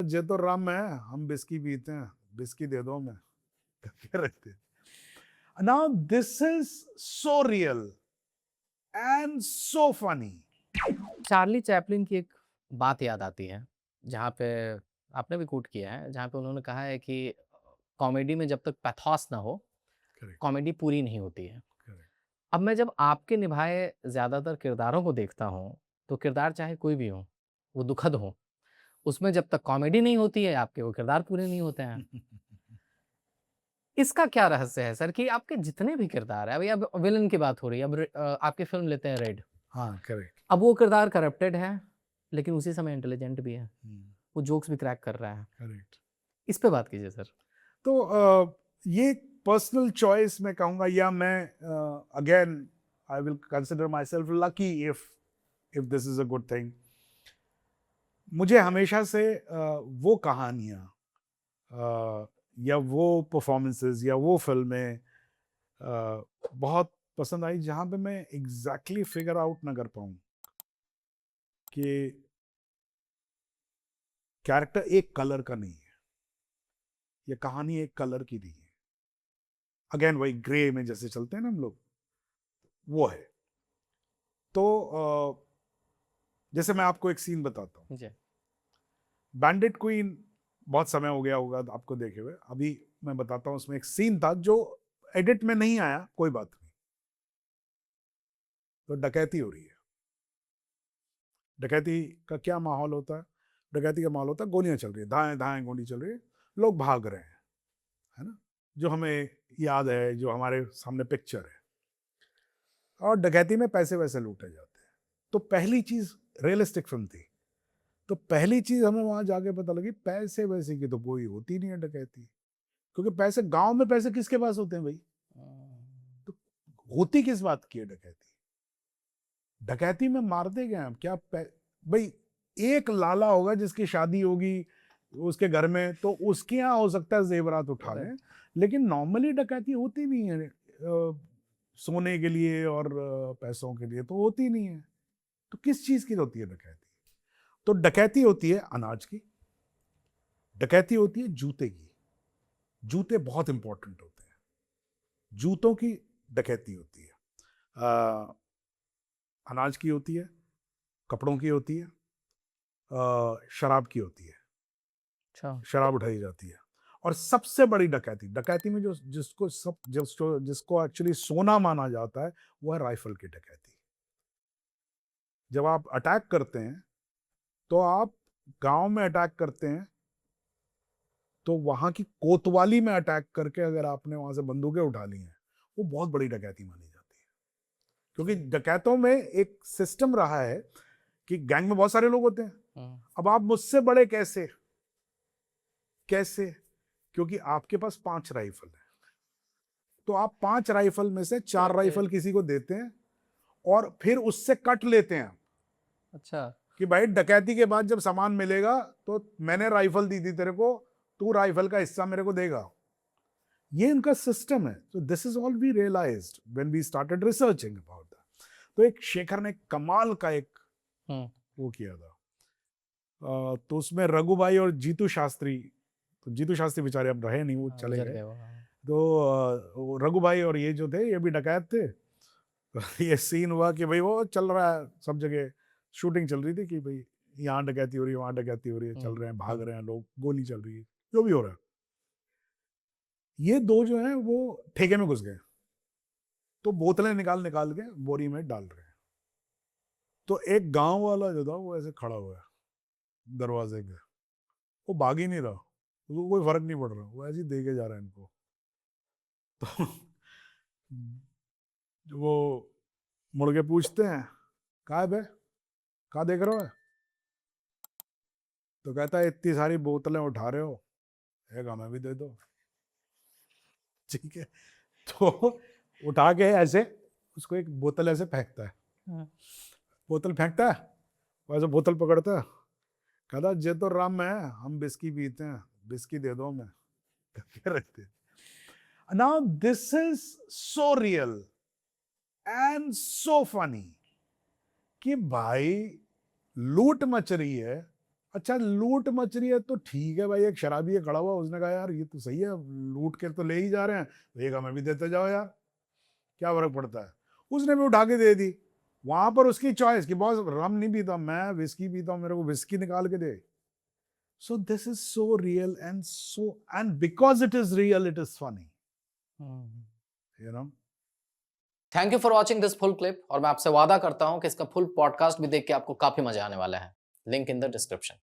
जे तो राम है, हम बिस्की पीते हैं, बिस्की दे दो हमें, करके रखते। Now this is so real and so funny. Charlie Chaplin की एक बात याद आती है, जहाँ पे आपने भी कोट किया है, जहाँ पे उन्होंने कहा है कि कॉमेडी में जब तक पैथोस ना हो, करेक्ट, कॉमेडी पूरी नहीं होती है। करेक्ट। अब मैं जब आपके निभाए ज़्यादातर किरदारों को देखता हूँ, तो किरदार चाहे कोई भी हो, वो दुखद हो, उसमें जब तक कॉमेडी नहीं होती है, आपके वो किरदार पूरे नहीं होते हैं। इसका क्या रहस्य है सर कि आपके जितने भी किरदार हैं, अभी अब विलेन की बात हो रही है, अब आपकी फ़िल्म लेते हैं रेड, हाँ, करेक्ट। अब वो किरदार करप्टेड है, लेकिन उसी समय इंटेलिजेंट भी है, वो जोक्स भी क्रैक कर रहा है। करेक्ट। इस पे बात कीजिए सर। तो ये पर्सनल चॉइस मैं कहूँगा, या मैं again I will consider my self lucky if this is a good thing. मुझे हमेशा से वो कहानियाँ या वो परफॉर्मेंसेस या वो फिल्में बहुत पसंद आई जहाँ पे मैं एग्जैक्टली फिगर आउट ना कर पाऊँ कि कैरेक्टर एक कलर का नहीं है, ये कहानी एक कलर की नहीं है। अगेन वही ग्रे में जैसे चलते हैं ना हम लोग, वो है। तो जैसे मैं आपको एक सीन बताता हूँ। जी। बैंडिट क्वीन बहुत समय हो गया होगा आपको देखे हुए, अभी मैं बताता हूँ। उसमें एक सीन था जो एडिट में नहीं आया, कोई बात नहीं। तो डकैती हो रही है। डकैती का क्या माहौल होता है? डकैती का माहौल होता है, गोलियां चल रही है, धाएं धाएं गोली चल रही है, लोग भाग रहे हैं, है ना, जो हमें याद है, जो हमारे सामने पिक्चर है। और डकैती में पैसे वैसे लूटे जाते हैं। तो पहली चीज, रियलिस्टिक फिल्म थी, तो पहली चीज हमें वहां जाके पता लगी, पैसे वैसे की तो कोई होती नहीं है डकैती। क्योंकि पैसे गांव में, पैसे किसके पास होते हैं भाई? तो होती किस बात की है डकैती? डकैती में मारते क्या हैं क्या? भाई एक लाला होगा जिसकी शादी होगी उसके घर में, तो उसके यहाँ हो सकता है जेवरात उठा लें, लेकिन नॉर्मली डकैती होती नहीं है। सोने के लिए और पैसों के लिए तो होती नहीं है। तो किस चीज की होती है डकैती? तो डकैती होती है अनाज की, डकैती होती है जूते की। जूते बहुत इंपॉर्टेंट होते हैं, जूतों की डकैती होती है। अनाज की होती है, कपड़ों की होती है, शराब की होती है। अच्छा। शराब उठाई जाती है। और सबसे बड़ी डकैती, डकैती में जो जिसको एक्चुअली सोना माना जाता है, वो है राइफल की डकैती। जब आप अटैक करते हैं, तो आप गांव में अटैक करते हैं, तो वहां की कोतवाली में अटैक करके अगर आपने वहां से बंदूकें उठा ली हैं, वो बहुत बड़ी डकैती मानी जाती है। क्योंकि डकैतों में एक सिस्टम रहा है कि गैंग में बहुत सारे लोग होते हैं। अब आप मुझसे बड़े कैसे? कैसे? क्योंकि आपके पास 5 राइफल है, तो आप 5 राइफल में से 4 राइफल किसी को देते हैं और फिर उससे कट लेते हैं अच्छा। कि भाई डकैती के बाद जब सामान मिलेगा तो मैंने राइफल दी थी तेरे को, तू राइफल का हिस्सा मेरे को देगा। ये इनका सिस्टम है। तो this is all we realised when we started researching about that. तो एक शेखर ने कमाल का एक वो किया था। तो उसमें रघु भाई और जीतू शास्त्री, तो जीतू शास्त्री बेचारे अब रहे नहीं, वो चले गुजर गए। गए वो, तो वो रघु भाई और ये जो थे, ये भी डकैत थे। तो ये सीन हुआ कि भाई वो चल रहा है सब जगह, शूटिंग चल रही थी कि भाई यहाँ डकैती हो रही है, वहाँ डकैती हो रही है, चल रहे हैं, भाग रहे हैं लोग, गोली चल रही है, जो भी हो रहा है। ये दो जो हैं वो ठेके में घुस गए, तो बोतलें निकाल निकाल के बोरी में डाल रहे हैं। तो एक गांव वाला जो था वो ऐसे खड़ा हुआ है दरवाजे के, वो भाग ही नहीं रहा, उसको कोई फर्क नहीं पड़ रहा, वो ऐसे ही देके जा रहा है इनको। तो वो मुड़ के पूछते हैं, कहाँ है बे, कहाँ देख रहे हो? तो कहता है इतनी सारी बोतलें उठा रहे हो, एक हमें भी दे दो। ठीक है, तो उठा के ऐसे उसको एक बोतल ऐसे फेंकता है, बोतल फेंकता है, वैसे बोतल पकड़ता है, कहता जे तो राम है, हम बिस्की पीते हैं, बिस्की दे दो हमें, करके रखते। Now this is so real and so funny कि भाई लूट मच रही है, अच्छा लूट मच रही है तो ठीक है भाई, एक शराबी है खड़ा हुआ, उसने कहा यार ये तो सही है, लूट के तो ले ही जा रहे हैं, तो एक हमें भी देते जाओ यार, क्या फर्क पड़ता है। उसने भी उठा के दे दी। वहां पर उसकी चॉइस कि बॉस रम नहीं पीता, मैं विस्की पीता हूँ, मेरे को विस्की निकाल के दे। So this is so real and because it is real it is funny, you know. Thank you for watching this full clip, और मैं आपसे वादा करता हूं कि इसका फुल पॉडकास्ट भी देख के आपको काफी मजा आने वाला है। Link in the description.